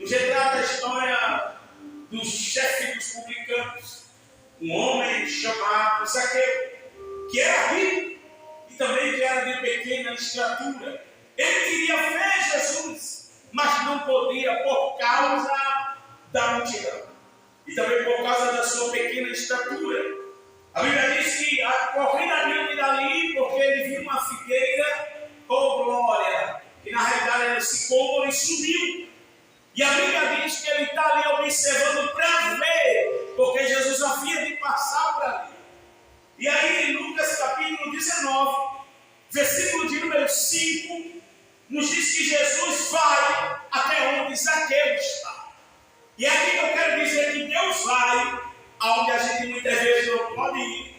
Nos retrata a história do chefe dos publicanos, um homem chamado Zaqueu, que era rico e também que era de pequena estatura. Ele queria ver Jesus, mas não podia por causa da multidão e também por causa da sua pequena estatura. A Bíblia diz que a corrida adiante dali, porque ele viu uma figueira, oh glória, que na realidade era sicômoro e subiu. E a Bíblia diz que ele está ali observando para ver, porque Jesus havia de passar por ali. E aí em Lucas capítulo 19, versículo de número 5, nos diz que Jesus vai até onde Zaqueu está. E é aqui que eu quero dizer que Deus vai aonde a gente muitas vezes não pode ir,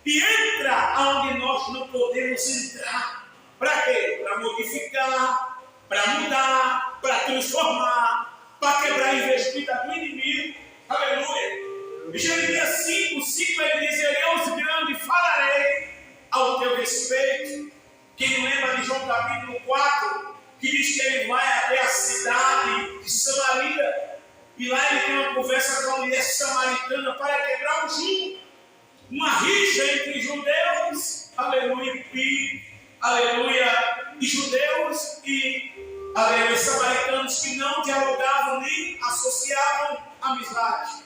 e entra aonde nós não podemos entrar. Para quê? Para modificar, para mudar, para transformar, para quebrar a investida do inimigo. Aleluia! Em Jeremias 5 ele diz: Deus grande, falarei ao teu respeito. Quem lembra de João capítulo 4, que diz que ele vai até a cidade de Samaria, e lá ele tem uma conversa com a mulher samaritana para quebrar um jugo, uma rixa entre judeus, aleluia, e judeus e aleluia, samaritanos, que não dialogavam nem associavam amizade.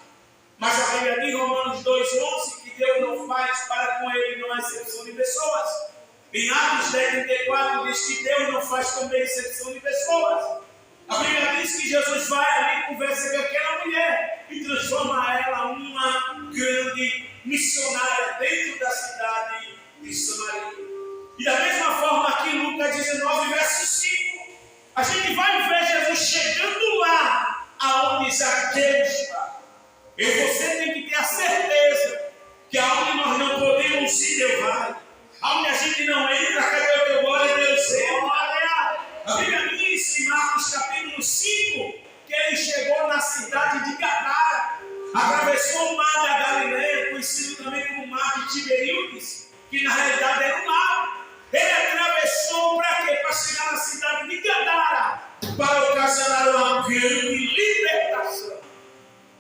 Mas a Bíblia diz em Romanos 2,11 que Deus não faz para com ele não exceção de pessoas. Em Atos 10,34 diz que Deus não faz também exceção de pessoas. A Bíblia diz que Jesus vai ali, conversa com aquela mulher e transforma ela uma grande missionária dentro da cidade de Samaria. E da mesma forma aqui em Lucas 19, verso 5, a gente vai ver Jesus chegando lá aonde Zaqueu está. E você tem que ter a certeza que aonde nós não podemos ir, Deus vai. Aonde a gente não entra, cadê o teu glória, Deus entra. A Bíblia diz em Marcos capítulo 5 que ele chegou na cidade de Gadara, atravessou o mar da Galileia, conhecido também como mar de Tiberíades, que na realidade era um mar. Ele atravessou para quê? Para chegar na cidade de Gadara, para ocasionar uma grande libertação.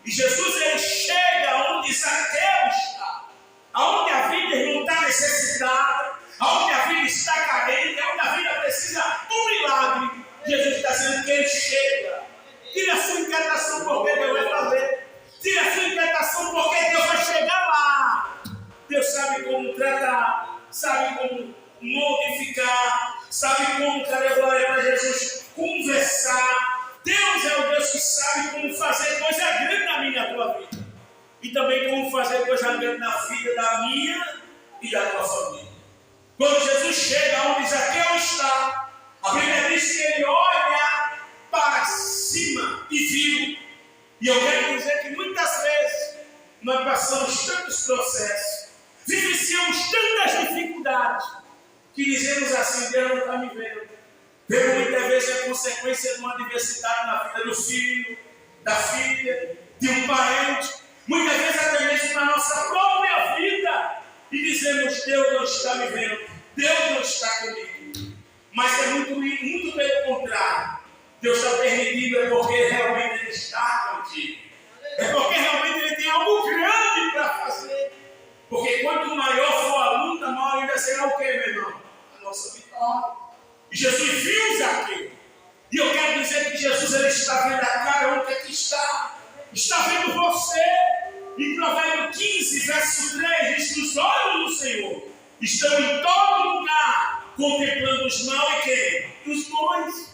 E Jesus ele chega onde Zaqueu está, aonde a vida não está necessitada, aonde a vida está carente, aonde a vida precisa de um milagre. Jesus está dizendo que ele chega. Tira a sua inquietação porque Deus vai fazer. Tira a sua inquietação porque Deus vai chegar lá. Deus sabe como tratar, sabe como modificar, sabe como para Jesus conversar. Deus é o Deus que sabe como fazer coisa grande na minha e na tua vida. E também como fazer coisa grande na vida da minha e da tua família. Quando Jesus chega onde Zaqueu está, a Bíblia diz que ele olha para cima e viu. E eu quero dizer que muitas vezes nós passamos tantos processos, vivenciamos tantas dificuldades, que dizemos assim: Deus não está me vendo. Vemos muitas vezes a consequência de uma adversidade na vida do filho, da filha, de um parente, muitas vezes até mesmo na nossa própria vida, e dizemos: Deus não está me vendo, Deus não está comigo. Mas é muito pelo contrário. Deus está permitindo é porque realmente Ele está contigo. É porque realmente Ele tem algo grande para fazer. Porque quanto maior for a luta, maior ainda será o que, meu irmão? A nossa vitória. E Jesus viu Zaqueu. E eu quero dizer que Jesus ele está vendo a cada um que aqui está. Está vendo você. Em Provérbios 15, verso 3, diz que os olhos do Senhor estão em todo lugar, contemplando os maus e quem? Os bons.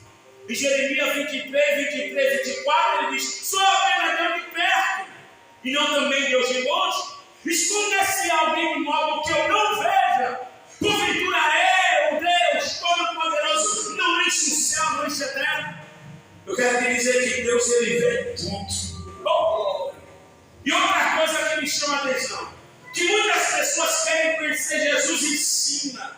Em Jeremias 23, 24, ele diz: sou apenas Deus de perto, e não também Deus de longe. Esconda-se alguém de modo que eu não veja. Porventura o Deus Todo-Poderoso não enche o céu, não enche a terra. Eu quero te dizer que Deus ele vê tudo. Oh! E outra coisa que me chama a atenção, que muitas pessoas querem conhecer Jesus em cima,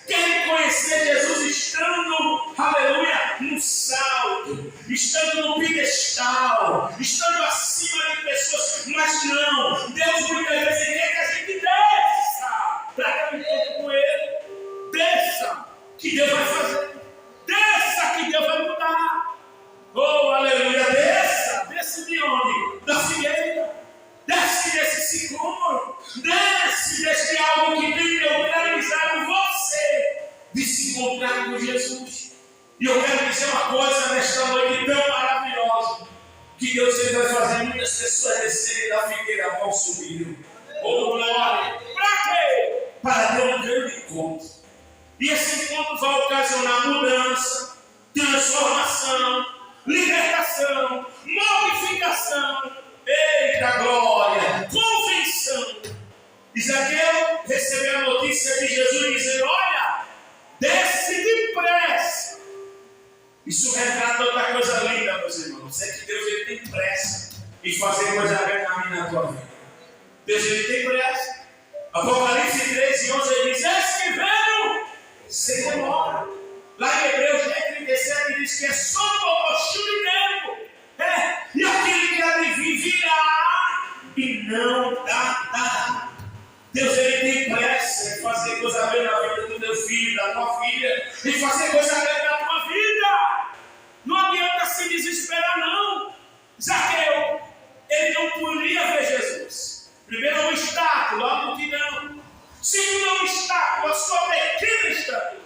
querem conhecer Jesus estando, aleluia, no salto, estando no pedestal, estando acima de pessoas, mas não, Deus muitas vezes quer que a gente desça, para ter um encontro com Ele, desça, que Deus vai fazer, desça, que Deus vai mudar, oh, aleluia, desça. que Deus ele vai fazer muitas pessoas descerem da figueira ao subir. Oh, glória! Para quê? Para ter um grande encontro. E esse encontro vai ocasionar mudança, transformação, libertação, modificação. Eita glória! Convenção. Zaqueu recebeu a notícia de Jesus dizendo: olha, desce depressa. Isso retrata outra coisa linda, meus irmãos. É que Deus ele tem pressa em fazer coisa grande na tua vida. Deus ele tem pressa. Apocalipse 13:11 ele diz: eis que venho sem demora. Lá em Hebreus 10:37 diz que é só um pouquinho de tempo. E aquele que há de vir virá e não dá. Deus ele tem pressa em fazer coisa grande na vida do teu filho, da tua filha, em fazer coisa grande na tua vida. Não adianta se desesperar, não. Zaqueu, ele não podia ver Jesus. Primeiro, é um obstáculo, a multidão. Segundo, é um obstáculo, a sua pequena estatura.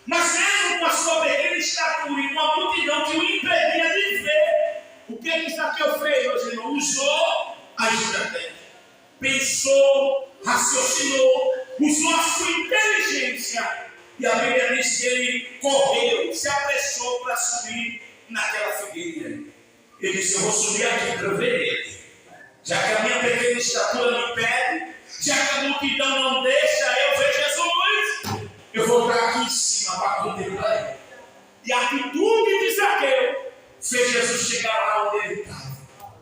Mas mesmo com a sua pequena estatura e uma multidão que o impedia de ver, o que Zaqueu fez, meus irmãos? Usou a estratégia. Pensou, raciocinou, usou a sua inteligência. E a Bíblia diz que ele correu, se apressou para subir naquela figueira. Ele disse: eu vou subir aqui para ver ele. Já que a minha pequena estatura me impede, já que a multidão não deixa eu ver Jesus, eu vou estar aqui em cima para contemplar ele. E a atitude de Zaqueu fez Jesus chegar lá onde ele estava.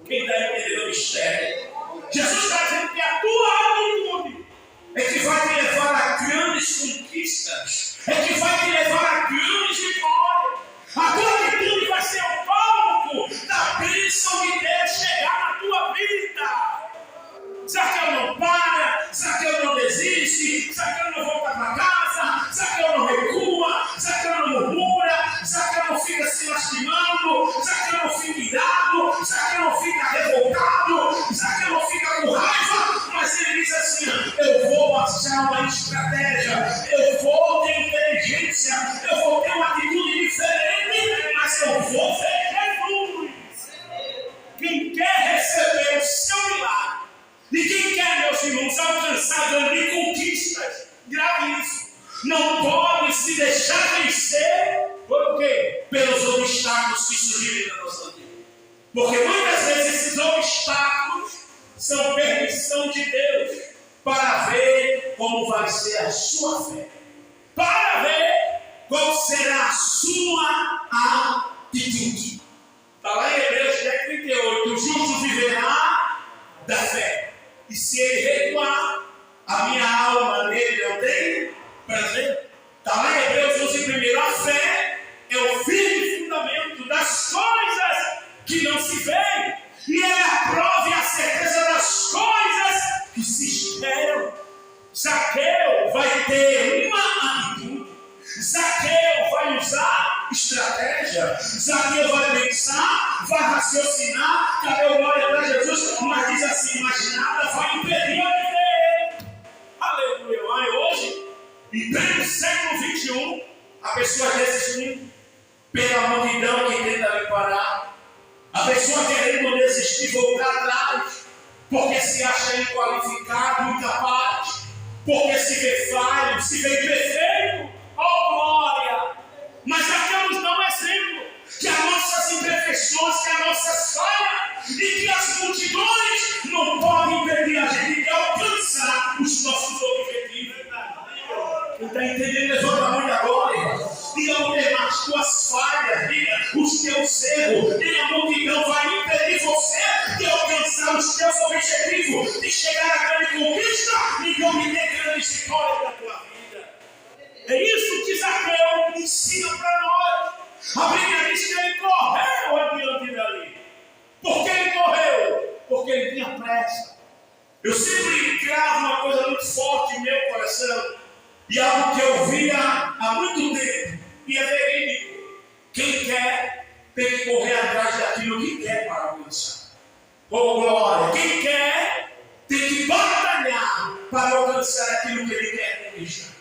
Quem está entendendo o mistério? Jesus está dizendo que a tua atitude é que vai te levar a grandes conquistas, é que vai te levar a grandes vitórias. A tua atitude vai ser o palco da bênção de Deus chegar na tua vida. Zaqueu não para, Zaqueu não desiste, Zaqueu não volta para casa, Zaqueu não recua, Zaqueu não murmura, Zaqueu não fica se lastimando, Zaqueu não fica irado, Zaqueu não fica revoltado, Zaqueu não fica com raiva, mas ele diz assim: eu vou achar uma estratégia, eu vou ter inteligência, eu vou ter uma atitude diferente, mas eu vou ver Jesus. Quem quer receber o seu milagre, e quem quer, meus irmãos, alcançar grandes conquistas, grave isso, não pode se deixar vencer por o quê? Pelos obstáculos que surgirem na nossa vida. Porque muitas vezes esses obstáculos são permissão de Deus para ver como vai ser a sua fé, para ver qual será a sua atitude. Está lá em Hebreus 10:38, o justo viverá da fé. E se ele recuar, a minha alma nele não tem prazer. Está lá em Hebreus 11:1. A fé é o firme fundamento das coisas que não se veem, e é a prova e a certeza das coisas que se esperam. Zaqueu vai ter uma atitude. Zaqueu vai usar estratégia. Zaqueu vai pensar, vai raciocinar. Cadê o glória para Jesus? Mas diz assim: mas nada vai impedir a viver. Aleluia. Hoje, em pleno século 21, a pessoa desistindo pela multidão que tenta lhe parar. A pessoa querendo desistir, voltar atrás, porque se acha inqualificado, incapaz, porque se vê falho, se vê imperfeito. Oh, glória! Mas Zaqueu nos dá um exemplo que as nossas imperfeições, que a nossa falha e que as multidões não podem impedir a gente de alcançar os nossos objetivos. Quem está entendendo, levanta a mão agora. E ao ter as tuas falhas, os teus erros, e a multidão vai impedir você de alcançar os teus objetivos, de chegar à grande conquista e de obter grandes vitórias da tua vida. É isso que Zaqueu ensina para nós. A Bíblia diz que ele correu adiante dali. Por que ele correu? Porque ele tinha pressa. Eu sempre cravo uma coisa muito forte em meu coração, e algo que eu via há muito tempo, e é verídico. Quem quer tem que correr atrás daquilo que quer para alcançar. Oh, glória! Quem quer tem que batalhar para alcançar aquilo que ele quer conquistar.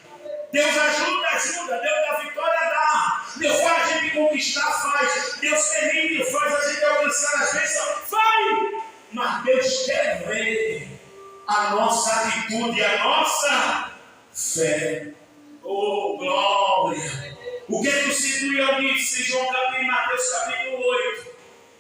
Deus ajuda, Deus dá vitória, dá. Deus faz a gente conquistar, faz. Deus permite, faz a gente alcançar as bênçãos, vai. Mas Deus quer ver a nossa atitude, a nossa fé. Oh, glória! O que é que o Senhor disse em João capítulo, Mateus capítulo 8?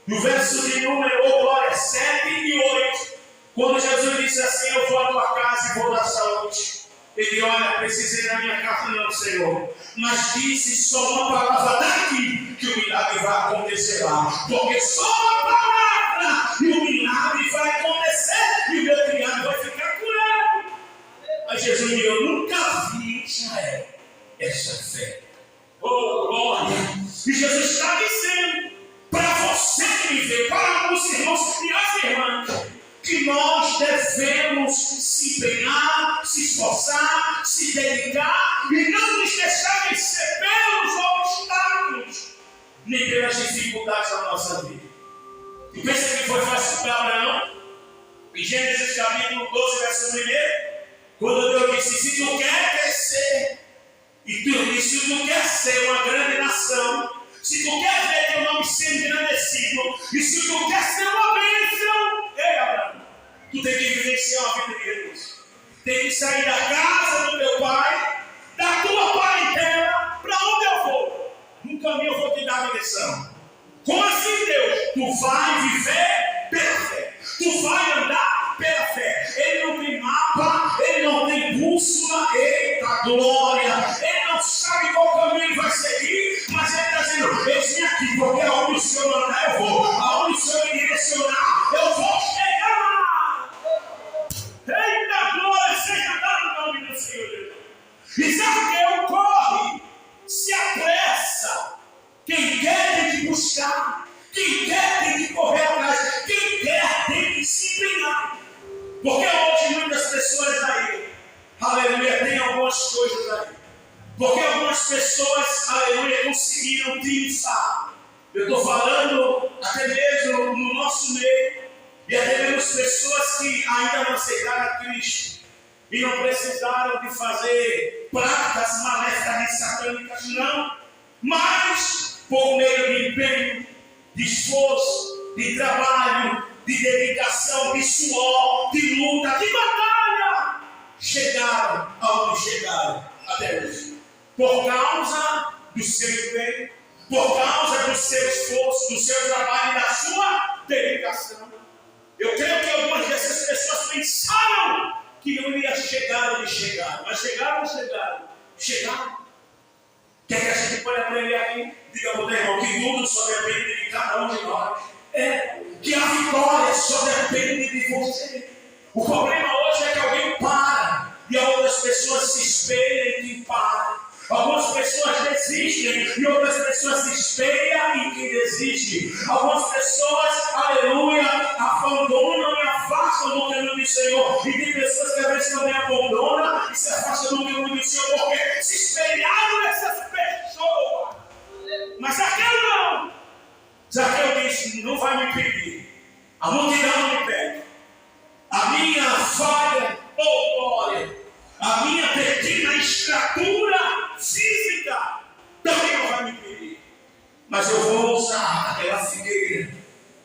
No verso de número, oh glória, 7 e 8. Quando Jesus disse assim, eu vou à tua casa e vou dar saúde. Ele, olha, precisei da minha casa não, Senhor. Mas disse só uma palavra daqui, que o milagre vai acontecer lá. Porque só uma palavra e o milagre vai acontecer e o meu criado vai ficar curado. Mas Jesus disse, eu nunca vi em Israel essa fé. Oh, glória! E Jesus está dizendo para você que me vê, para os irmãos e as irmãs, que nós devemos se empenhar, se esforçar, se dedicar e não nos deixar vencer pelos obstáculos, nem pelas dificuldades da nossa vida. E pensa que foi fácil para Abraão? Em Gênesis capítulo 12, verso 1, quando Deus disse, se tu quer crescer, e se tu quer ser uma grande nação, se tu quer ver teu nome ser engrandecido, e se tu quer ser uma bênção, ei Abraão, tu tem que vivenciar uma vida de Deus. Tem que sair da casa do teu pai, da tua parentela, para onde eu vou? No caminho eu vou te dar a direção. Como assim, Deus? Tu vai viver pela fé. Tu vai andar pela fé. Ele não tem mapa, ele não tem bússola, eita glória. Ele não sabe qual caminho ele vai seguir, mas ele está dizendo, eis-me aqui, porque aonde o Senhor andar eu vou, aonde o Senhor me direcionar, eu vou chegar. Eita glória, seja dado no nome do Senhor. E Zaqueu corre, se apressa. Quem quer tem que buscar, quem quer tem que correr atrás, quem quer tem que se empenhar. Porque hoje muitas pessoas aí, aleluia, tem algumas coisas aí. Porque algumas pessoas, aleluia, conseguiram triunfar. Eu estou falando até mesmo no nosso meio, e até mesmo pessoas que ainda não aceitaram a Cristo e não precisaram de fazer práticas maléficas e satânicas, não, mas por meio de empenho, de esforço, de trabalho, de dedicação, de suor, de luta, de batalha, chegaram aonde chegaram até hoje. Por causa do seu empenho, por causa do seu esforço, do seu trabalho e da sua dedicação. Eu creio que algumas dessas pessoas pensaram que não ia chegar onde chegaram, mas chegaram ou chegaram? Chegaram. O que é que a gente pode aprender aqui? Diga para o irmão que tudo só depende de cada um de nós. Que a vitória só depende de você. O problema hoje é que alguém para e outras pessoas se espelham em quem para. Algumas pessoas desistem e outras pessoas se espelham em quem desiste. Algumas pessoas, aleluia, abandonam e afastam do caminho do Senhor. E tem pessoas que às vezes também abandonam e se afastam do caminho do Senhor porque se espelharam nessas pessoas. Mas Zaqueu não. Zaqueu disse, não vai me pedir. A multidão não me pede. A minha falha, oh glória, a minha pequena estatura física também não vai me pedir. Mas eu vou usar aquela figueira,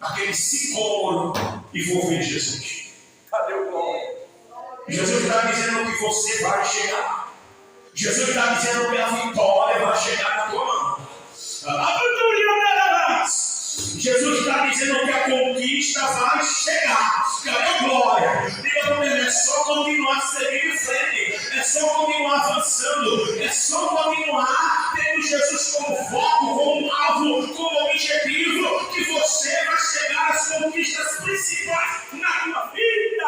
aquele sicômoro e vou ver Jesus. Cadê o glória? Jesus está dizendo que você vai chegar. Jesus está dizendo que a vitória vai chegar na tua mão. Jesus está dizendo que a conquista vai chegar. Cadê a glória? Diga para mim, é só continuar seguindo em frente. É só continuar avançando. É só continuar tendo Jesus como foco, como alvo, como objetivo, que você vai chegar às conquistas principais na tua vida.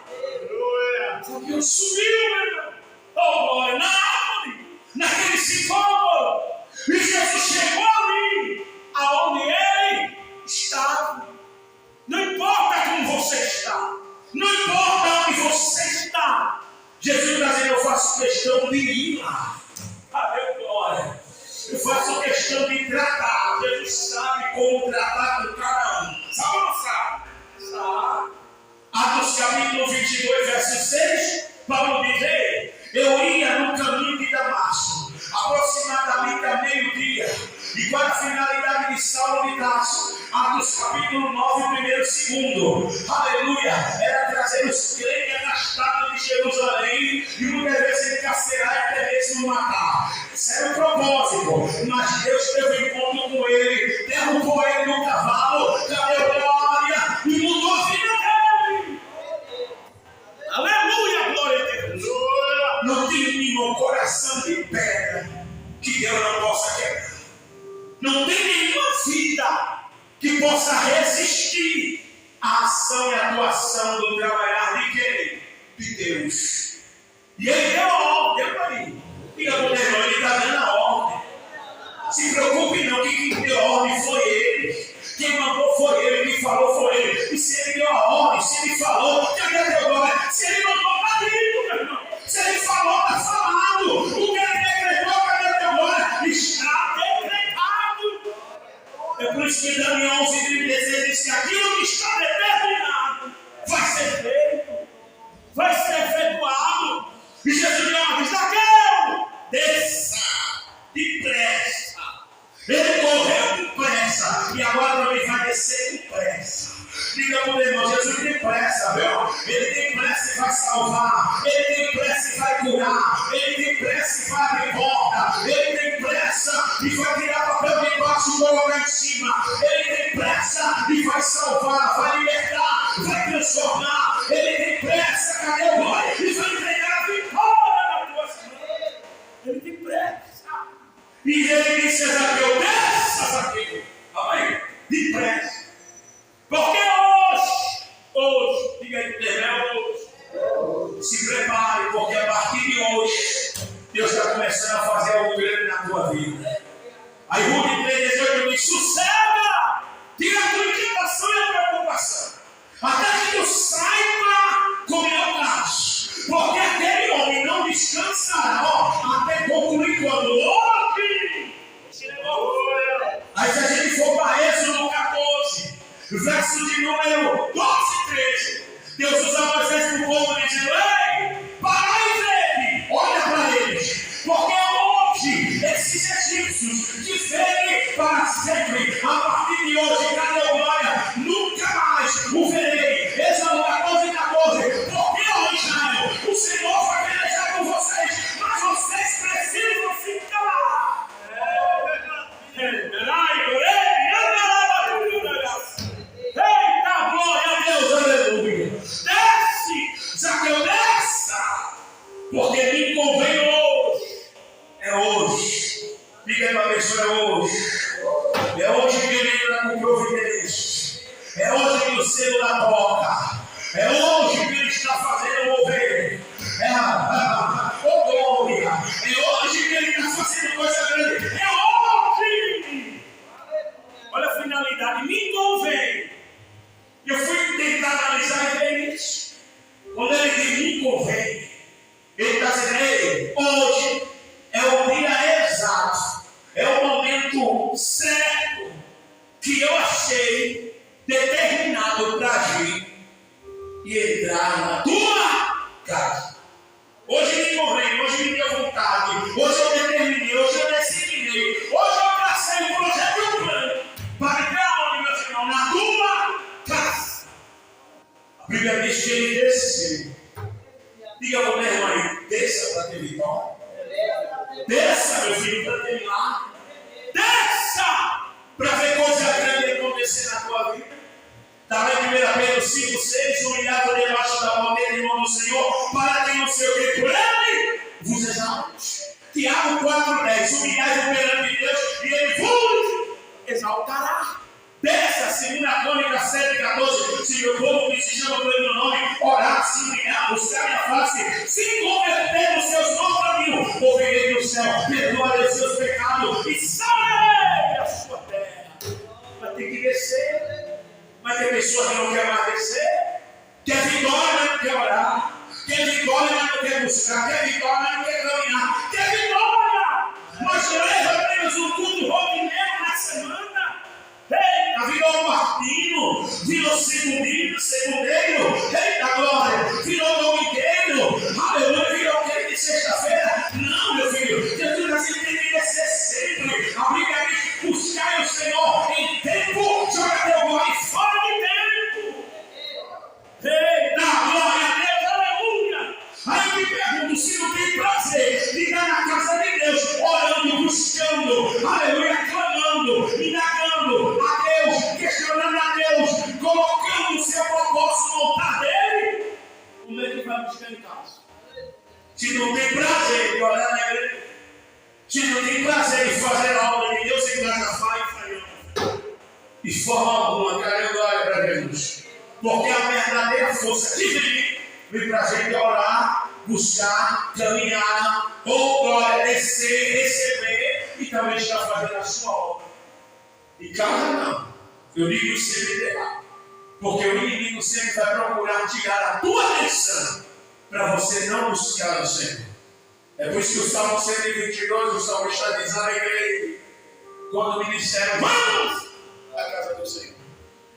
Aleluia! Porque subiu, meu irmão. Oh, glória! Na árvore, naquele sicômoro. E Jesus chegou ali, aonde ele estava. Não importa como você está, não importa onde você está. Jesus está dizendo, eu faço questão de ir lá. Glória. Eu faço questão de tratar. Jesus sabe como tratar com cada um. Sabe ou não sabe? Sabe. Atos capítulo 22, verso 6, Paulo diz, eu ia no caminho de Damasco, aproximadamente a meio-dia, E qual é a finalidade de Saulo de Tarso? Atos capítulo 9, primeiro e segundo. Aleluia! Era trazer os crentes afastados de Jerusalém e muitas vezes encarcerar e até mesmo matar. Esse era o propósito. Mas Deus teve um encontro com ele, derrubou ele no cavalo, deu glória e mudou a vida dele. Aleluia! Glória a Deus! Não tem nenhum coração de pedra que Deus não possa quebrar. Não tem nenhuma vida que possa resistir à ação e à atuação do trabalhar de quem? De Deus. E ele deu a ordem, deu aí. Diga para o irmão, ele está dando a ordem. Se preocupe não, que quem deu a ordem foi ele. Quem mandou foi ele, quem falou foi ele. E se ele deu a ordem, se ele falou, cadê a glória? Se ele mandou, está vivo, meu irmão. Se ele falou, está falado. O que ele decretou, cadê a glória? Está decretado. É por isso que Daniel 11:36 diz que aquilo que está determinado vai ser feito, vai ser efetuado. E Jesus diz: Zaqueu, desça depressa. Ele correu depressa e agora também vai descer depressa. Diga para o irmão, Jesus tem pressa, viu? Ele tem pressa e vai salvar. Ele tem pressa e vai curar. Ele tem pressa e vai abrir porta. Ele tem pressa e vai tirar papel de baixo e colocar em cima. Ele tem pressa e vai salvar, vai libertar, vai transformar. Ele tem pressa, cadê o glória? E vai entregar a vitória na tua semana. Ele tem pressa. E ele disse a Zaqueu: desça, Zaqueu. Amém? Depressa. Porque hoje, diga aí, hoje, se prepare, porque a partir de hoje, Deus está começando a fazer algo grande na tua vida. Aí Ruth 3:18 diz: sossega, tira a tua inquietação e a preocupação, até que tu saiba como é o caso, porque aquele homem não descansará até concluir quando hoje. Aí se a gente for para Êxodo 14, verso de número 12 e 13, Deus usa Moisés para o povo dizendo: ei, parai dele, olha para eles, porque hoje esses egípcios que ferem para sempre, a partir de hoje, cadê a glória? Nunca mais o verei. Êxodo 14:14, porque hoje, Israel, o Senhor vai pelejar com vocês, mas vocês precisam se calar. Eita, glória a Deus, aleluia. Desce, Zaqueu, desça, porque me convém hoje. É hoje. Diga para a pessoa: é hoje. É hoje que ele entra com providência. É hoje que o selo da toca. É hoje que ele está fazendo mover. Oh glória. É hoje que ele está fazendo coisa grande. É hoje. Olha a finalidade. Me convém. Eu fui tentar analisar e ver isso. Quando ele diz me convém, ele está dizendo: ei, hoje é o dia exato, é o momento certo que eu achei determinado para agir e entrar na tua casa. Hoje me convém, hoje me deu vontade, hoje eu determinei, hoje eu decidi, hoje eu tracei um projeto e um plano para entrar onde, meu irmão? Na tua casa. A Bíblia diz que ele desceu. Diga para o meu irmão aí: desça para ter vitória. Desça, meu filho, para ter milagre. Desça para ver coisa grande acontecer na tua vida. Está lá em 1 Pedro 5:6, humilhado debaixo da bandeira em mão do Senhor, para quem não sei o que por ele vos exalte. Tiago 4:10, humilhado perante Deus e ele vos exaltará. Desça, 2 Crônicas 7:14, se meu povo que se chama pelo meu nome, orar, se humilhar, buscar minha face, se converter nos seus maus caminhos, ouvirei do céu, perdoarei os seus pecados e sararei a sua terra. Vai ter que descer. Mas tem pessoas que não querem mais descer, quer vitória, mas não quer orar, quer vitória, mas não quer buscar, quer vitória, mas não quer caminhar, quer vitória, mas leva apenas um culto rotineiro na semana. Eita, virou um martino, virou segundeiro, eita glória, virou domingueiro, aleluia, virou aquele de sexta-feira. Não, meu filho, Jesus assim tem que descer sempre. A Bíblia diz: o de forma alguma, cara, glória para Jesus. Porque a verdadeira força que vem para a gente orar, buscar, caminhar, ou glória, descer, receber e também estar fazendo a sua obra. E casa não, eu digo sempre errado, porque o inimigo sempre vai procurar tirar a tua atenção para você não buscar o Senhor. É por isso que o Salmo 122, o Salmo está dizendo à igreja, quando me disseram, vamos à casa do Senhor.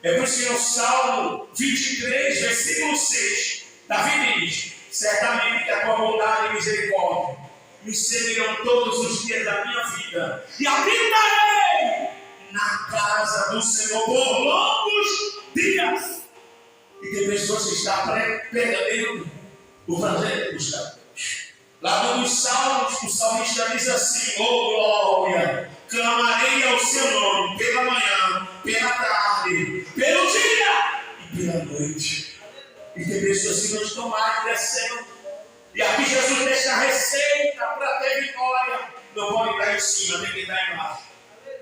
É por isso que no Salmo 23, versículo 6, Davi diz, certamente que a tua bondade e misericórdia me seguirão todos os dias da minha vida, e habitarei na casa do Senhor por longos dias. E tem pessoas que estão perdendo o prazer de buscar Deus. Lá nos Salmos, o salmista diz assim, glória, clamarei ao seu nome pela manhã, pela tarde, pelo dia e pela noite. E tem pessoas que não estão mais descendo. E aqui Jesus deixa a receita para ter vitória. Não pode estar em cima, tem que estar embaixo.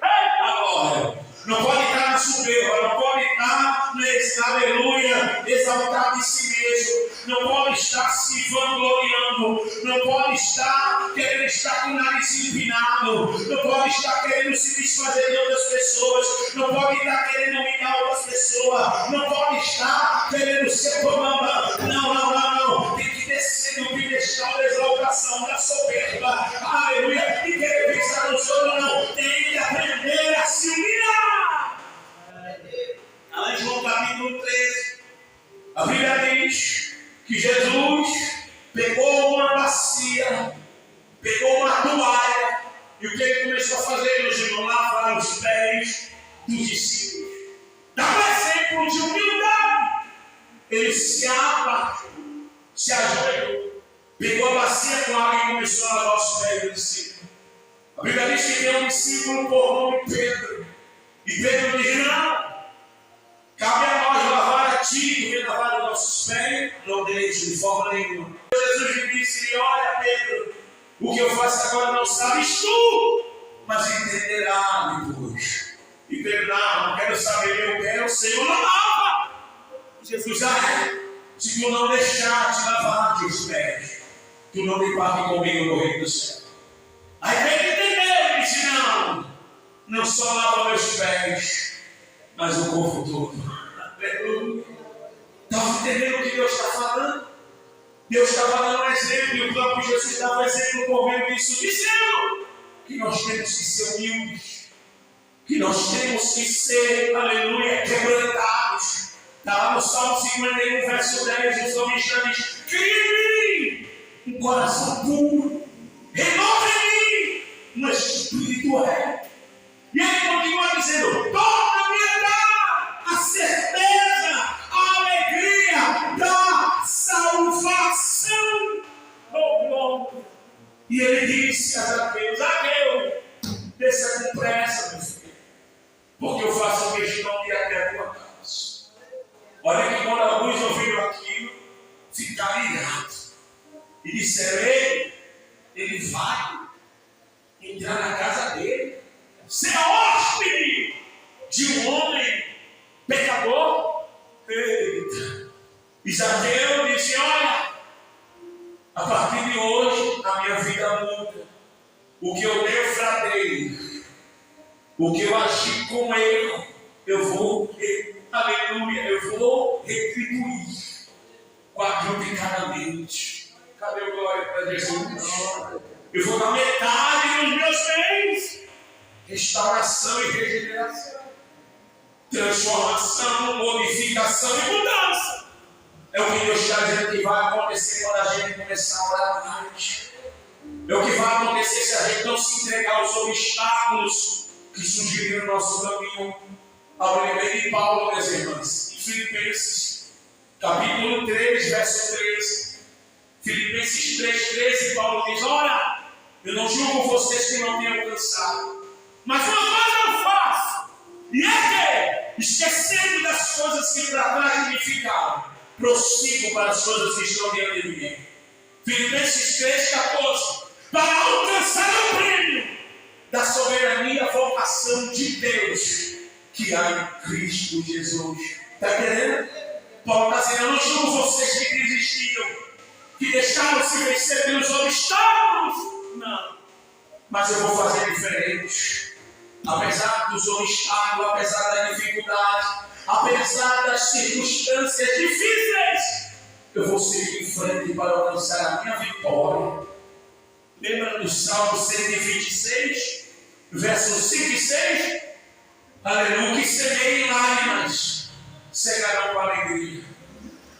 Eita glória! Não pode estar na soberba, não pode estar nesse aleluia, exaltado em si mesmo, não pode estar se vangloriando, não pode estar querendo estar com o nariz empinado, não pode estar querendo se desfazer de outras pessoas, não pode estar querendo humilhar outras pessoas, não pode estar querendo ser comandante. Não, tem que descer do pedestal da exaltação, da soberba, aleluia, e querer pensar no outros, não, tem que aprender a se humilhar. Lá em João capítulo 13, a Bíblia diz que Jesus pegou uma bacia, pegou uma toalha, e o que ele começou a fazer, meus irmãos? Lavar os pés dos discípulos. Dá um exemplo de humildade. Ele se abaixou, se ajoelhou, pegou a bacia com água e começou a lavar os pés dos discípulos. A Bíblia diz que tem um discípulo por nome Pedro. E Pedro diz, não, cabe a nós lavar a ti, e lavar os nossos pés, não deixe de forma nenhuma. Jesus lhe disse, olha Pedro, o que eu faço agora não sabes tu, mas entenderá depois. E Pedro, não quero saber, eu quero o Senhor lava. Jesus, se tu não deixar te lavar os pés, tu não me parte comigo no reino do céu. Aí Pedro entendeu e disse, não só lava meus pés, mas o corpo todo. Aleluia. Estava entendendo o que Deus está falando? Deus estava dando um exemplo, e o próprio Jesus dava um exemplo por meio disso, dizendo que nós temos que ser humildes, que nós temos que ser, aleluia, quebrantados. Está lá no Salmo 51, verso 10, o salmista diz, cria em mim um coração puro, renova em mim um espírito reto. E ele continua dizendo, torna-me a dar a certeza, a alegria da salvação. E ele disse a Zaqueu, desça com pressa, meu filho, porque eu faço questão de ir até a tua casa. Olha que quando alguns ouviram aquilo, ficaram irados e disseram, ele vai entrar na casa dele, ser hóspede de um homem pecador. Eita! E Zaqueu disse, olha, a partir de hoje a minha vida muda. O que eu defraudei, o que eu agi com erro, eu vou, aleluia, eu vou retribuir quadruplicadamente. Cadê o glória para Jesus? Eu vou dar metade dos meus bens. Restauração e regeneração, transformação, modificação e mudança. É o que Deus está dizendo que vai acontecer quando a gente começar a orar mais. É o que vai acontecer se a gente não se entregar aos obstáculos que surgirem no nosso caminho. A primeira de Paulo, meus irmãos, em Filipenses, capítulo 3, verso 13. Filipenses 3, 13, Paulo diz, olha, eu não julgo vocês que não têm alcançado, mas uma coisa eu faço, e é que, esquecendo das coisas que para trás me ficaram, prossigo para as coisas que estão diante de mim. Filipenses 3, 14. Para alcançar o prêmio da soberania vocação de Deus, que há em Cristo Jesus. Está entendendo? Paulo está dizendo, eu não chamo vocês que desistiram, que deixaram-se vencer pelos obstáculos. Não. Mas eu vou fazer diferente. Apesar dos obstáculos, apesar da dificuldade, apesar das circunstâncias difíceis, eu vou seguir em frente para alcançar a minha vitória. Lembra do Salmo 126, versos 5 e 6? Aleluia, que semeiem lágrimas, cegarão com alegria.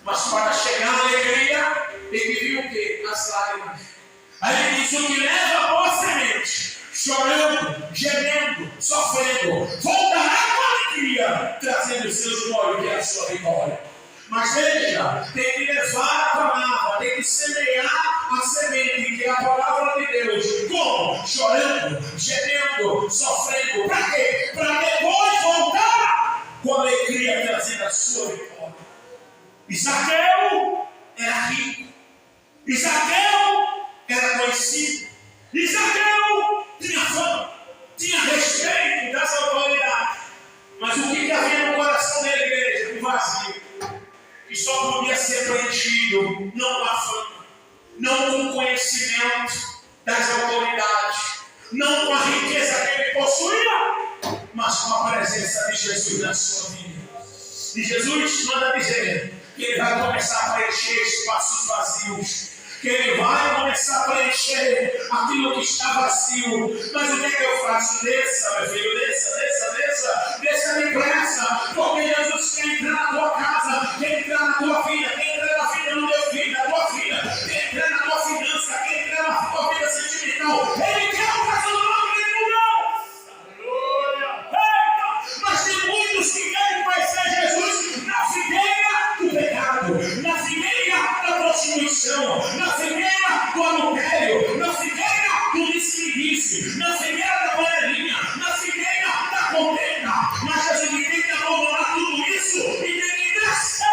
Mas para chegar à alegria, tem que vir o quê? As lágrimas. Aí ele diz, o que leva a boa semente, chorando, gemendo, sofrendo, voltará com alegria, trazendo os seus molhos, que é a sua vitória. Mas veja, tem que levar a palavra, tem que semear a semente, que é a palavra de Deus. Como? Chorando, gemendo, sofrendo. Para quê? Para depois voltar com alegria, trazendo a sua vitória. Isaqueu era rico. Isaqueu era conhecido. Isaqueu tinha fama, tinha respeito das autoridades. Mas o que havia no coração da igreja? Um vazio. Que só podia ser preenchido não com a fama, não com o conhecimento das autoridades, não com a riqueza que ele possuía, mas com a presença de Jesus na sua vida. E Jesus manda dizer que ele vai começar a preencher espaços vazios, que ele vai começar a preencher aquilo que está vazio. Mas o que é que eu faço? Desça, meu filho, desça depressa, porque Jesus quer entrar na tua casa, quer entrar na tua vida, quer entrar na vida do teu filho, na tua vida, quer entrar na tua finança, quer entrar na tua vida sentimental. Ele quer o casamento de mudança. Aleluia! Eita! Mas tem muitos que querem conhecer Jesus na figueira do pecado, na figueira da prostituição, na figueira do adultério, na figueira do disse-me-disse, na figueira da panelinha, na figueira da contenda. Mas Jesus tem que abandonar tudo isso e tem que descer.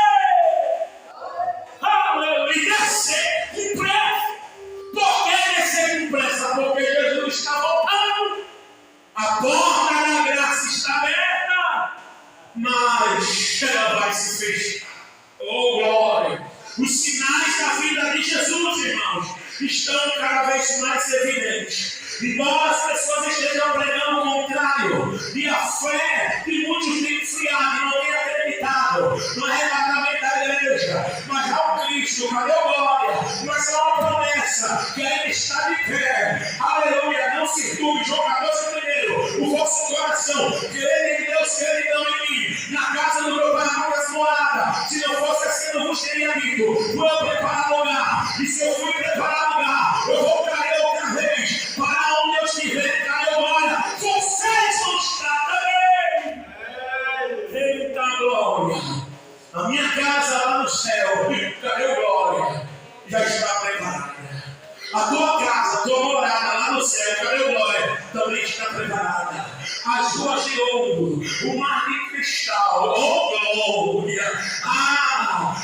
Aleluia! E descer com pressa. Por que descer com pressa? Porque Jesus está voltando. A porta da graça está aberta, mas ela vai se fechar. Oh, glória! Os sinais da vida de Jesus, irmãos, estão cada vez mais evidentes. Embora as pessoas estejam pregando o contrário, e a fé de muitos tem esfriado e não tem acreditado no arrebatamento da igreja, mas ao Cristo, cadê a glória? Mas é uma promessa que ainda está de pé. Aleluia! Não se turbe, jogadores primeiro, o vosso coração, crede em Deus, crede não em mim. Na casa do meu pai há muitas moradas. Se não fosse assim, eu não vos teria dito. Vou preparar lugar, e se eu fui preparar lugar, eu voltarei outra vez para onde eu estiver. Cadê agora? Vocês vão estar também. Eita glória! A minha casa lá no céu, cadê glória? Já está preparada. A tua casa, a tua morada lá no céu, cadê glória? Também está preparada. As ruas de ouro, o mar de cristal, oh glória!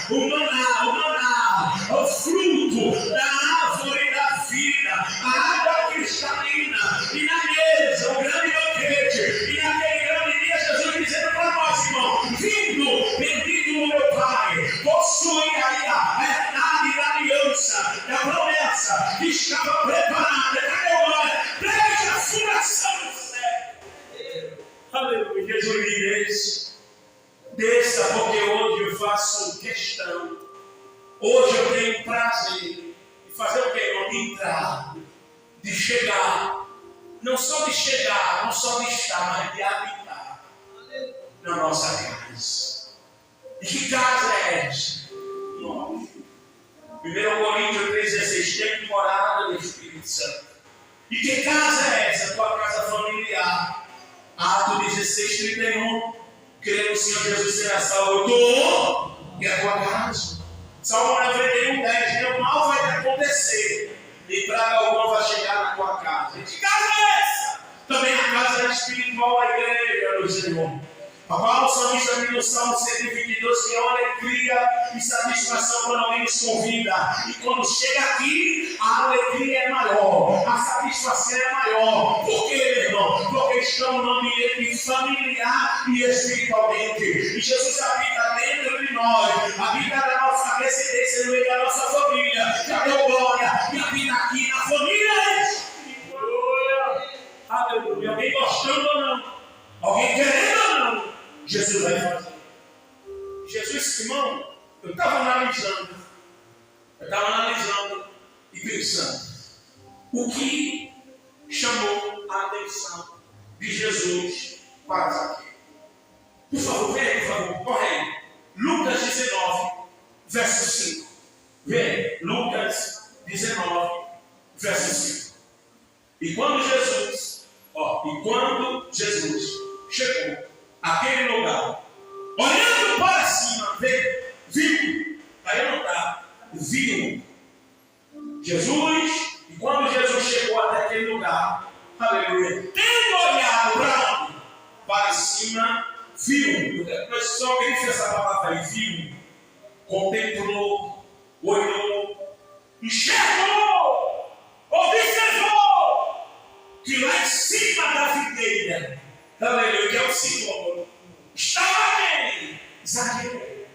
O maná, o fruto da árvore da vida, a água cristalina, e na mesa, o grande banquete, e naquele grande dia, Jesus dizendo para nós, irmão, vindo, bendito o meu Pai, possui aí a verdade da aliança, da promessa que estava preparada. Cadê a glória? Desde a fundação do céu. Aleluia. Jesus diz, desça, porque hoje eu faço questão. Hoje eu tenho prazer de fazer o que, irmão? De entrar, de chegar. Não só de chegar, não só de estar, mas de habitar na nossa casa. E que casa é essa? Nós. 1 Coríntios 3,16, tem morada do Espírito Santo. E que casa é essa? Tua casa familiar. Atos 16:31. Crê no Senhor Jesus será salvo. Tu e a tua casa. Salmo 91:10. Meu mal vai te acontecer, e praga alguma vai chegar na tua casa. E que casa é essa? Também a casa espiritual da igreja, meus irmãos. A qual o salmista diz no Salmo 122 que é uma alegria e satisfação quando alguém nos convida. E quando chega aqui, a alegria é maior, a satisfação é maior. Por quê, meu irmão? Porque estamos num ambiente familiar e espiritualmente. E Jesus habita dentro de nós, habita na nossa descendência, no meio da nossa família. Cadê o glória? E habita aqui na família espiritual. Aleluia. Alguém gostando ou não? Alguém querendo ou não? Jesus vai fazer. Jesus, irmão, eu estava analisando e pensando o que chamou a atenção de Jesus para aqui. Por favor, vem aí, por favor, corre aí. Lucas 19, verso 5. Vem, Lucas 19, verso 5. E quando Jesus chegou àquele lugar, olhando para cima, viu, aí não está, viu Jesus, e quando Jesus chegou até aquele lugar, aleluia, tendo olhado para cima, viu, só que ele fez essa palavra aí, viu, contemplou, olhou, enxergou, observou, que lá em cima da videira, aleluia, que é o Senhor, estava quem? Zaqueu.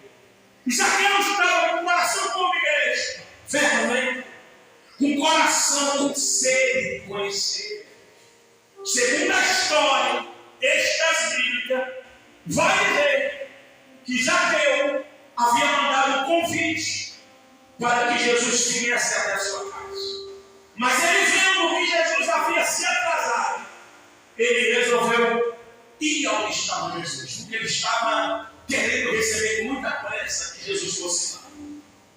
E Zaqueu estava com o coração como igreja, verdadeiro, com coração com sede de conhecer. Segundo a história bíblica, vai dizer que Zaqueu havia mandado um convite para que Jesus viesse até a sua casa. Mas ele vendo que Jesus havia se atrasado, ele resolveu ir onde estava Jesus, porque ele estava querendo receber com muita pressa que Jesus fosse lá.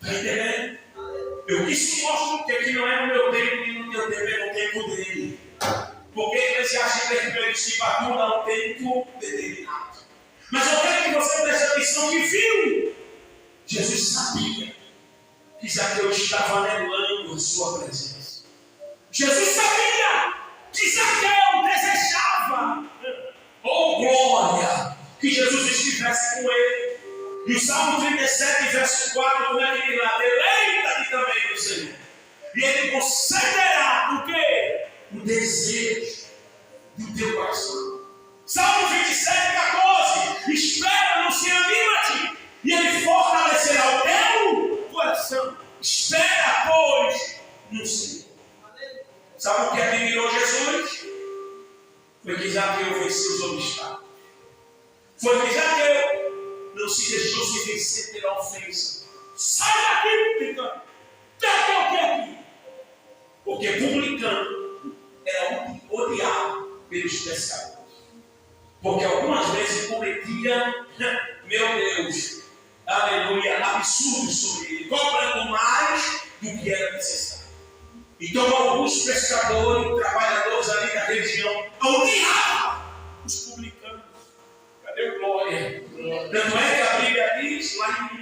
Está entendendo? Isso mostra que aqui não é no meu tempo e no teu tempo, é no tempo dele. Porque Eclesiastes 3:1 tudo há um tempo determinado. Mas eu quero que você preste atenção que viu. Jesus sabia que Zaqueu estava anelando a sua presença. Jesus sabia que Zaqueu desejava, glória, que Jesus estivesse com ele. E o Salmo 37, verso 4, como é que diz lá? Deleita-te também no Senhor. E ele concederá o quê? O desejo do teu coração. Salmo 27, 14. Espera no Senhor, anima-te, e ele fortalecerá o teu coração. Espera, pois, no Senhor. Sabe o que admirou Jesus? Foi que Zaqueu venceu os obstáculos. Foi que Zaqueu não se deixou se vencer pela ofensa. Sai daqui, publicano! Quer o que aqui? Porque publicano era odiado pelos pescadores. Porque algumas vezes cometia, meu Deus, aleluia, absurdos sobre ele, cobrando mais do que era necessário. Então alguns pescadores, trabalhadores ali da região, odiavam os publicanos. Cadê o glória? Tanto é que a Bíblia diz, lá em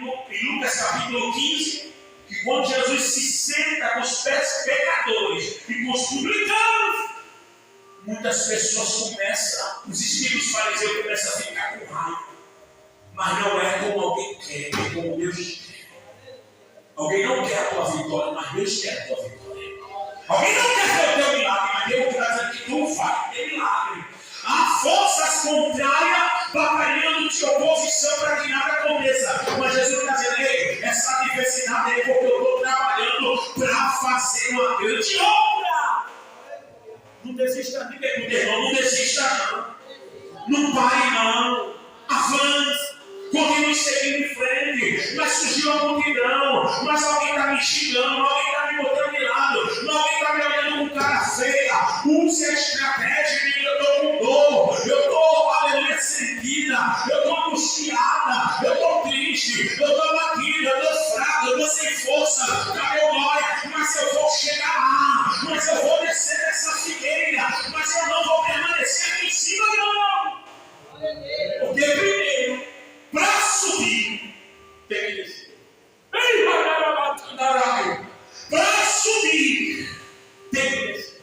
Lucas capítulo 15, que quando Jesus se senta com os pecadores e com os publicanos, muitas pessoas começam, os espíritos fariseus começam a ficar com raiva. Mas não é como alguém quer, é como Deus quer. Alguém não quer a tua vitória, mas Deus quer a tua vitória. Alguém não quer ver o teu milagre, mas Deus está dizendo que tu vai ter milagre. Há forças contrárias batalhando de oposição para que nada aconteça. Mas Jesus está dizendo, ei, essa diversidade é porque eu estou trabalhando para fazer uma grande obra. Não desista, não desista não. Não pare não. Avance. Continue seguindo em frente. Mas surgiu a multidão. Mas alguém está me xingando. Alguém está me botando de lado. Alguém está me olhando com cara feia. Use a estratégia de eu estou com dor. Eu estou, aleluia, sentida. Eu estou angustiada. Eu estou triste. Eu estou batida. Eu estou fraca. Eu estou sem força. Cadê o glória? Mas eu vou chegar lá. Mas eu vou descer dessa figueira. Mas eu não vou permanecer aqui em cima, não. Porque primeiro, para subir, tem que descer. Para subir, tem que descer.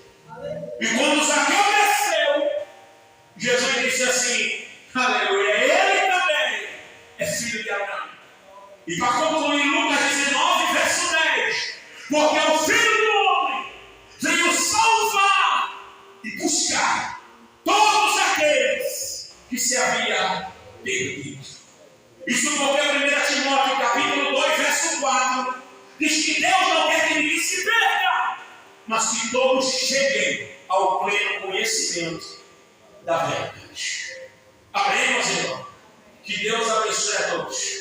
E quando Zaqueu desceu, Jesus disse assim, aleluia, ele também é filho de Abraão. E para concluir, Lucas 19, verso 10, porque o Filho do Homem veio salvar e buscar todos aqueles que se havia perdido. Isso porque 1 Timóteo capítulo 2, verso 4, diz que Deus não quer que ninguém se perca, mas que todos cheguem ao pleno conhecimento da verdade. Amém, meus irmãos? Que Deus abençoe a todos.